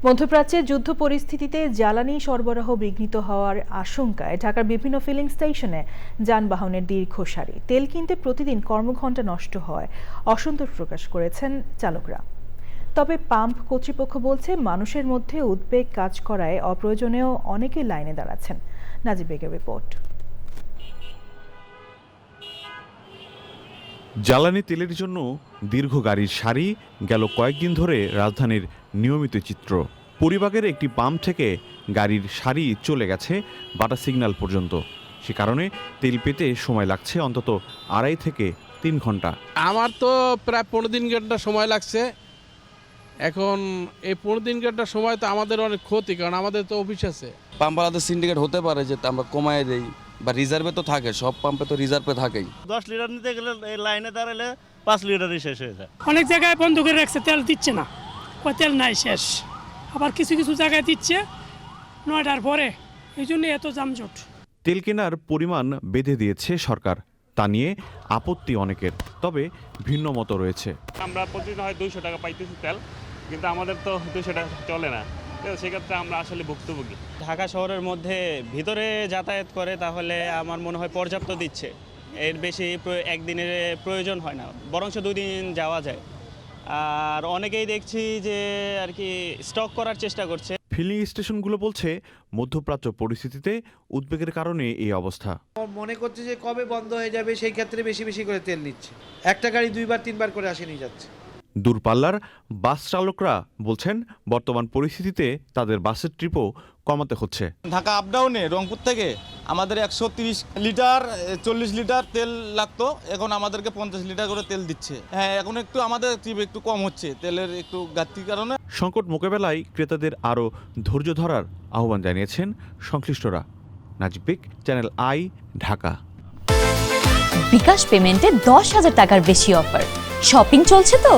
মধ্যপ্রাচ্যে যুদ্ধ পরিস্থিতিতে জ্বালানি সরবরাহ বিঘ্নিত হওয়ার আশঙ্কায় ঢাকার বিভিন্ন ফিলিং স্টেশনে যানবাহনের দীর্ঘ সারি। তেল কিনতে প্রতিদিন কর্মঘণ্টা নষ্ট হয়, অসন্তোষ প্রকাশ করেছেন চালকরা। তবে পাম্প কর্তৃপক্ষ বলছে মানুষের মধ্যে উদ্বেগ কাজ করায় অপ্রয়োজনীয় অনেকে লাইনে দাঁড়াচ্ছেন। নাজিব বেগের রিপোর্ট। জ্বালানি তেলের জন্য দীর্ঘ গাড়ির সারি গেল কয়েকদিন ধরে রাজধানীর নিয়মিত চিত্র। পরিবাগের একটি পাম্প থেকে গাড়ির সারি চলে গেছে বাটা সিগন্যাল পর্যন্ত। সে কারণে তেল পেতে সময় লাগছে অন্তত 2.5 থেকে 3 ঘন্টা। আমার তো প্রায় 15 ঘন্টা সময় লাগছে। এখন এই 15 ঘন্টা সময় তো আমাদের অনেক ক্ষতি, কারণ আমাদের তো অফিস আছে। পাম্পালাদের সিন্ডিকেট হতে পারে যে আমরা কমায় দেই, বা রিজার্ভে তো থাকে, সব পাম্পে তো রিজার্ভে থাকেই। 10 লিটার নিতে গেলে এই লাইনে দাঁড়ালে 5 লিটারই শেষ হয়ে যায়। অনেক জায়গায় বন্ধ করে রাখছে, তেল দিচ্ছে না, তেল নাই, শেষ। আবার কিছু কিছু জায়গায় দিচ্ছে 9টার পরে, এই জন্য এত যানজট। তেল কেনার পরিমাণ বেঁধে দিয়েছে সরকার, তা নিয়ে আপত্তি অনেকের। তবে ভিন্ন মত রয়েছে। আমরা প্রতিদিন হয় 200 টাকা পাইতেছি তেল, কিন্তু আমাদের তো 200 টাকা চলে না। সেক্ষেত্রে আমরা আসলে ভুক্তভোগী। ঢাকা শহরের মধ্যে ভিতরে যাতায়াত করে, তাহলে আমার মনে হয় পর্যাপ্ত দিচ্ছে। এর বেশি একদিনের প্রয়োজন হয় না, বরঞ্চ 2 দিন যাওয়া যায়। আর অনেকেই দেখছি যে আর কি স্টক করার চেষ্টা করছে। ফিলিং স্টেশনগুলো বলছে মধ্যপ্রাচ্য পরিস্থিতিতে উদ্বেগের কারণে এই অবস্থা। মনে করছে যে কবে বন্ধ হয়ে যাবে, সেই ক্ষেত্রে বেশি বেশি করে তেল নিচ্ছে। একটা গাড়ি 2বার 3বার করে আসে নিয়ে যাচ্ছে। দূরপাল্লার বাস চালকরা বলছেন বর্তমান পরিস্থিতিতে তাদের বাসের ট্রিপও কমাতে হচ্ছে। ঢাকা আপ ডাউনে রংপুর থেকে আমাদের 130 লিটার 40 লিটার তেল লাগতো, এখন আমাদেরকে 50 লিটার করে তেল দিচ্ছে। হ্যাঁ, এখন একটু আমাদের ট্রিপ একটু কম হচ্ছে তেলের একটু ঘাটতির কারণে। সংকট মোকাবেলায় ক্রেতাদের আরও ধৈর্য ধরার আহ্বান জানিয়েছেন সংশ্লিষ্টরা। নাজিব বেগ, চ্যানেল আই, ঢাকা। বিকাশ পেমেন্টে 10,000 টাকার বেশি অফার। শপিং চলছে তো।